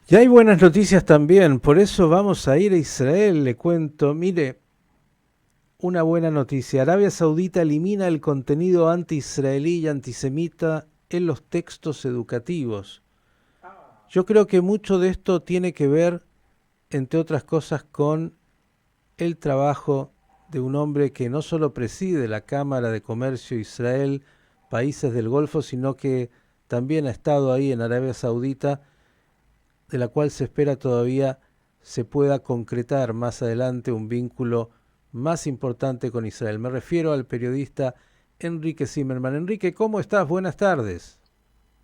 Y hay buenas noticias también, por eso vamos a ir a Israel, le cuento. Mire, una buena noticia. Arabia Saudita elimina el contenido anti-israelí y antisemita en los textos educativos. Yo creo que mucho de esto tiene que ver, entre otras cosas, con el trabajo de un hombre que no solo preside la Cámara de Comercio Israel, países del Golfo, sino que también ha estado ahí en Arabia Saudita, de la cual se espera todavía se pueda concretar más adelante un vínculo más importante con Israel. Me refiero al periodista Enrique Zimmerman. Enrique, ¿cómo estás? Buenas tardes.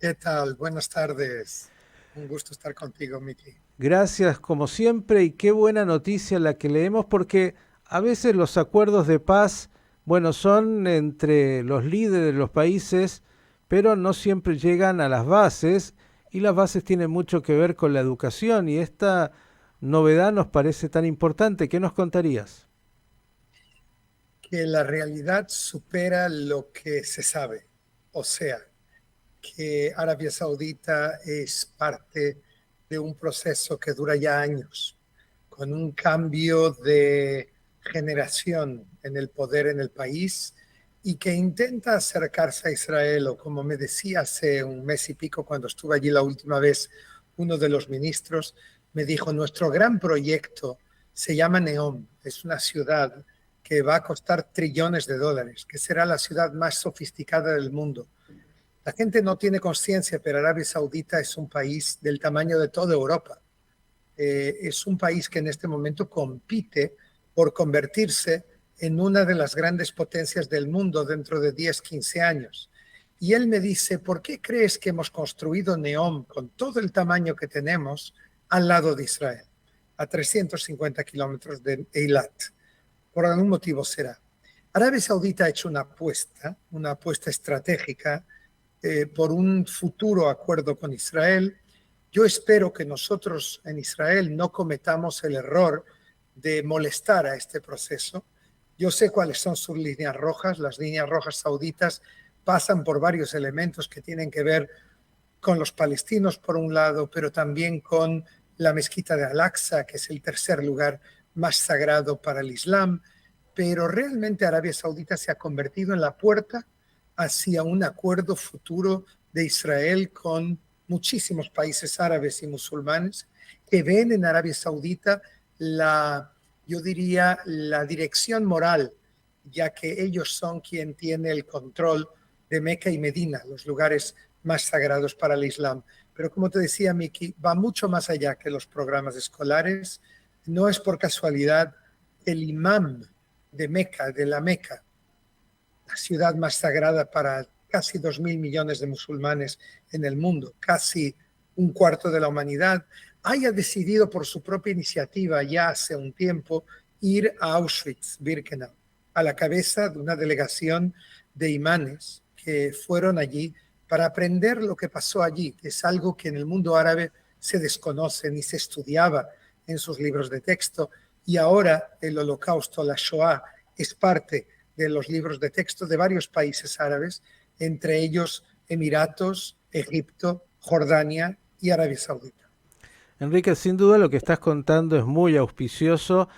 ¿Qué tal? Buenas tardes. Un gusto estar contigo, Miki. Gracias como siempre y qué buena noticia la que leemos porque a veces los acuerdos de paz, bueno, son entre los líderes de los países, pero no siempre llegan a las bases y las bases tienen mucho que ver con la educación y esta novedad nos parece tan importante. ¿Qué nos contarías? Que la realidad supera lo que se sabe. O sea, que Arabia Saudita es parte de un proceso que dura ya años, con un cambio de generación en el poder en el país y que intenta acercarse a Israel, o como me decía hace un mes y pico cuando estuve allí la última vez, uno de los ministros me dijo, nuestro gran proyecto se llama Neom, es una ciudad que va a costar trillones de dólares, que será la ciudad más sofisticada del mundo. La gente no tiene conciencia, pero Arabia Saudita es un país del tamaño de toda Europa. Es un país que en este momento compite por convertirse en una de las grandes potencias del mundo dentro de 10, 15 años. Y él me dice, ¿por qué crees que hemos construido Neom con todo el tamaño que tenemos al lado de Israel, a 350 kilómetros de Eilat? Por algún motivo será. Arabia Saudita ha hecho una apuesta estratégica por un futuro acuerdo con Israel. Yo espero que nosotros en Israel no cometamos el error de molestar a este proceso. Yo sé cuáles son sus líneas rojas. Las líneas rojas sauditas pasan por varios elementos que tienen que ver con los palestinos por un lado, pero también con la mezquita de Al-Aqsa, que es el tercer lugar más sagrado para el Islam. Pero realmente Arabia Saudita se ha convertido en la puerta hacia un acuerdo futuro de Israel con muchísimos países árabes y musulmanes que ven en Arabia Saudita yo diría, la dirección moral, ya que ellos son quien tiene el control de Meca y Medina, los lugares más sagrados para el Islam. Pero como te decía, Miki, va mucho más allá que los programas escolares. No es por casualidad el imam de Meca, de la Meca, la ciudad más sagrada para casi 2.000 millones de musulmanes en el mundo, casi un cuarto de la humanidad, haya decidido por su propia iniciativa ya hace un tiempo ir a Auschwitz-Birkenau, a la cabeza de una delegación de imanes que fueron allí para aprender lo que pasó allí, que es algo que en el mundo árabe se desconoce ni se estudiaba en sus libros de texto, y ahora el holocausto, la Shoah, es parte de los libros de texto de varios países árabes, entre ellos Emiratos, Egipto, Jordania y Arabia Saudita. Enrique, sin duda lo que estás contando es muy auspicioso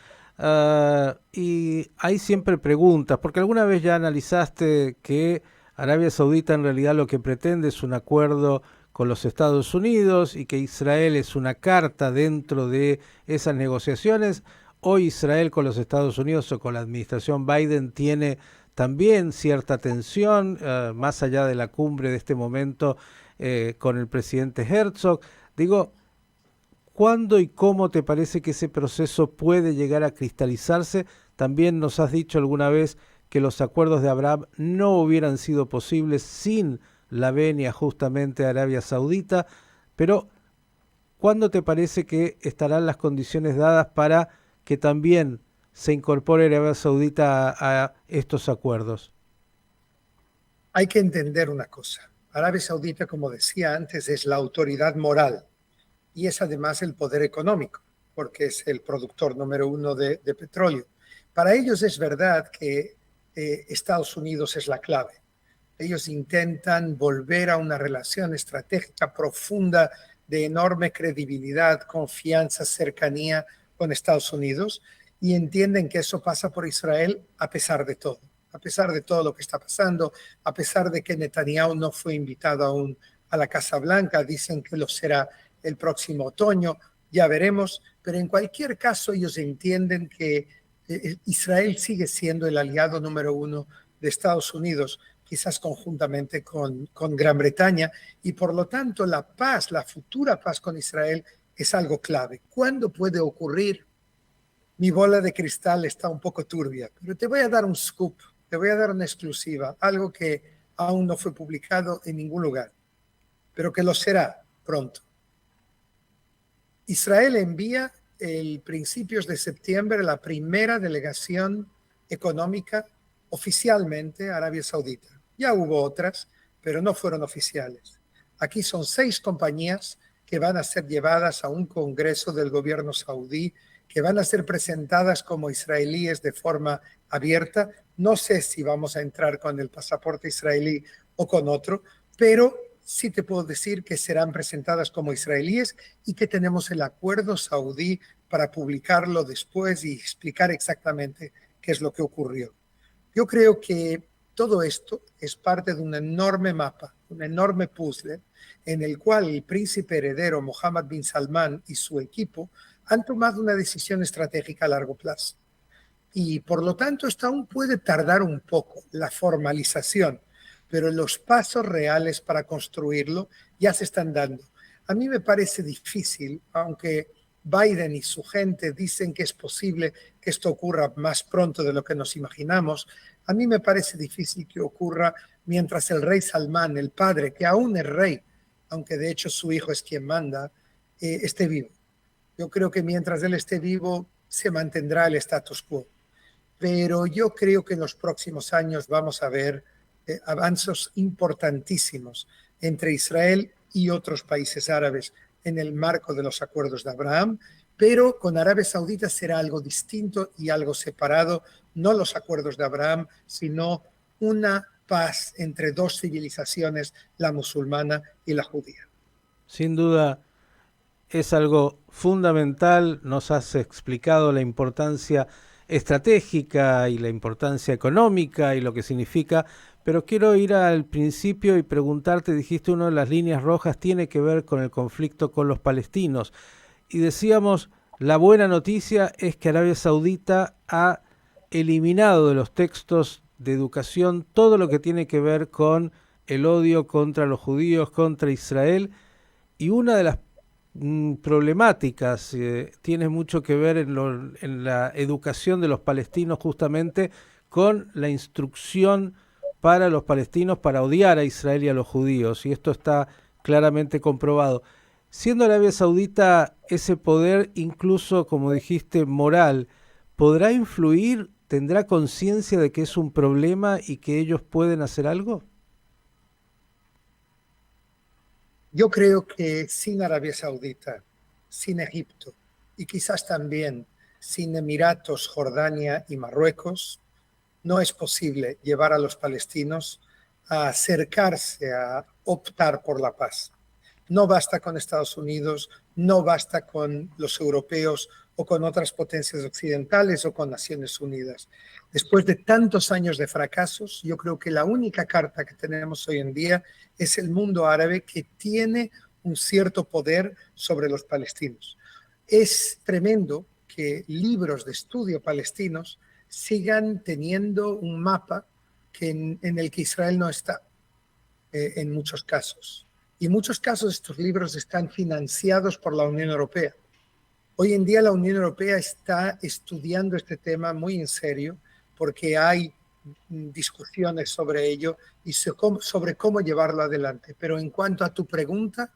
y hay siempre preguntas, porque alguna vez ya analizaste que Arabia Saudita en realidad lo que pretende es un acuerdo con los Estados Unidos y que Israel es una carta dentro de esas negociaciones. Hoy Israel con los Estados Unidos o con la administración Biden tiene también cierta tensión, más allá de la cumbre de este momento con el presidente Herzog. Digo, ¿cuándo y cómo te parece que ese proceso puede llegar a cristalizarse? También nos has dicho alguna vez que los acuerdos de Abraham no hubieran sido posibles sin la venia justamente a Arabia Saudita, pero ¿cuándo te parece que estarán las condiciones dadas para que también se incorpore Arabia Saudita a estos acuerdos? Hay que entender una cosa. Arabia Saudita, como decía antes, es la autoridad moral y es además el poder económico, porque es el productor número uno de petróleo. Para ellos es verdad que Estados Unidos es la clave. Ellos intentan volver a una relación estratégica profunda de enorme credibilidad, confianza, cercanía con Estados Unidos, y entienden que eso pasa por Israel a pesar de todo lo que está pasando, a pesar de que Netanyahu no fue invitado aún a la Casa Blanca, dicen que lo será el próximo otoño, ya veremos, pero en cualquier caso ellos entienden que Israel sigue siendo el aliado número uno de Estados Unidos, quizás conjuntamente con Gran Bretaña, y por lo tanto la paz, la futura paz con Israel es algo clave. ¿Cuándo puede ocurrir? Mi bola de cristal está un poco turbia, pero te voy a dar un scoop, te voy a dar una exclusiva, algo que aún no fue publicado en ningún lugar, pero que lo será pronto. Israel envía el principios de septiembre la primera delegación económica oficialmente a Arabia Saudita. Ya hubo otras, pero no fueron oficiales. Aquí son 6 compañías que van a ser llevadas a un congreso del gobierno saudí, que van a ser presentadas como israelíes de forma abierta. No sé si vamos a entrar con el pasaporte israelí o con otro, pero sí te puedo decir que serán presentadas como israelíes y que tenemos el acuerdo saudí para publicarlo después y explicar exactamente qué es lo que ocurrió. Yo creo que todo esto es parte de un enorme mapa, un enorme puzzle en el cual el príncipe heredero Mohammed bin Salman y su equipo han tomado una decisión estratégica a largo plazo. Y por lo tanto esto aún puede tardar un poco, la formalización, pero los pasos reales para construirlo ya se están dando. A mí me parece difícil, aunque Biden y su gente dicen que es posible que esto ocurra más pronto de lo que nos imaginamos, a mí me parece difícil que ocurra mientras el rey Salmán, el padre, que aún es rey, aunque de hecho su hijo es quien manda, esté vivo. Yo creo que mientras él esté vivo se mantendrá el status quo. Pero yo creo que en los próximos años vamos a ver avances importantísimos entre Israel y otros países árabes en el marco de los acuerdos de Abraham, pero con Arabia Saudita será algo distinto y algo separado, no los acuerdos de Abraham, sino una paz entre 2 civilizaciones, la musulmana y la judía. Sin duda es algo fundamental, nos has explicado la importancia estratégica y la importancia económica y lo que significa, pero quiero ir al principio y preguntarte, dijiste una de las líneas rojas tiene que ver con el conflicto con los palestinos, y decíamos, la buena noticia es que Arabia Saudita ha eliminado de los textos de educación todo lo que tiene que ver con el odio contra los judíos, contra Israel, y una de las problemáticas tiene mucho que ver en la educación de los palestinos justamente con la instrucción para los palestinos para odiar a Israel y a los judíos, y esto está claramente comprobado. Siendo Arabia Saudita ese poder, incluso como dijiste, moral, ¿podrá influir, tendrá conciencia de que es un problema y que ellos pueden hacer algo? Yo creo que sin Arabia Saudita, sin Egipto y quizás también sin Emiratos, Jordania y Marruecos, no es posible llevar a los palestinos a acercarse, a optar por la paz. No basta con Estados Unidos, no basta con los europeos o con otras potencias occidentales o con Naciones Unidas. Después de tantos años de fracasos, yo creo que la única carta que tenemos hoy en día es el mundo árabe, que tiene un cierto poder sobre los palestinos. Es tremendo que libros de estudio palestinos sigan teniendo un mapa en el que Israel no está, en muchos casos. Y en muchos casos estos libros están financiados por la Unión Europea. Hoy en día la Unión Europea está estudiando este tema muy en serio porque hay discusiones sobre ello y sobre cómo llevarlo adelante. Pero en cuanto a tu pregunta,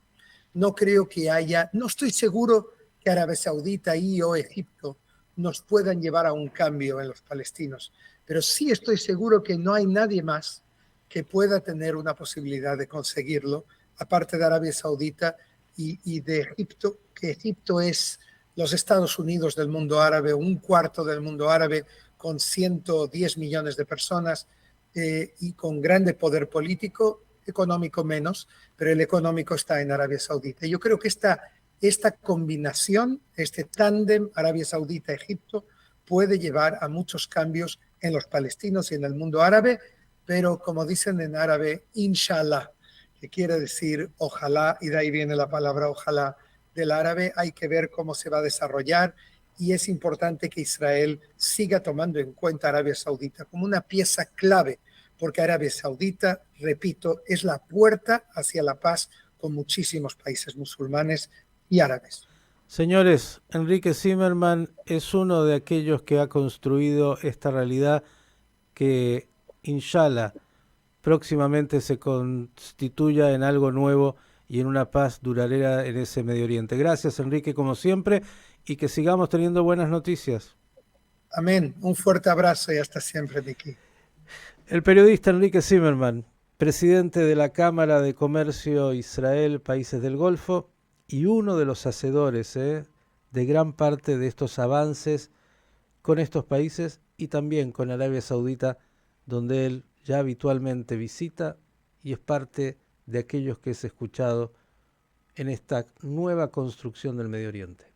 no creo que haya, no estoy seguro que Arabia Saudita y o Egipto nos puedan llevar a un cambio en los palestinos, pero sí estoy seguro que no hay nadie más que pueda tener una posibilidad de conseguirlo, aparte de Arabia Saudita y de Egipto, que Egipto es los Estados Unidos del mundo árabe, un cuarto del mundo árabe, con 110 millones de personas y con grande poder político. económico menos, pero el económico está en Arabia Saudita. Yo creo que esta combinación, este tándem Arabia Saudita-Egipto, puede llevar a muchos cambios en los palestinos y en el mundo árabe, pero como dicen en árabe, inshallah, que quiere decir ojalá, y de ahí viene la palabra ojalá del árabe. Hay que ver cómo se va a desarrollar y es importante que Israel siga tomando en cuenta a Arabia Saudita como una pieza clave, porque Arabia Saudita, repito, es la puerta hacia la paz con muchísimos países musulmanes y árabes. Señores, Enrique Zimmerman es uno de aquellos que ha construido esta realidad que, inshallah, próximamente se constituya en algo nuevo y en una paz duradera en ese Medio Oriente. Gracias, Enrique, como siempre, y que sigamos teniendo buenas noticias. Amén. Un fuerte abrazo y hasta siempre, Vicky. El periodista Enrique Zimmerman, presidente de la Cámara de Comercio Israel, Países del Golfo, y uno de los hacedores de gran parte de estos avances con estos países y también con Arabia Saudita, donde él ya habitualmente visita y es parte de aquellos que es escuchado en esta nueva construcción del Medio Oriente.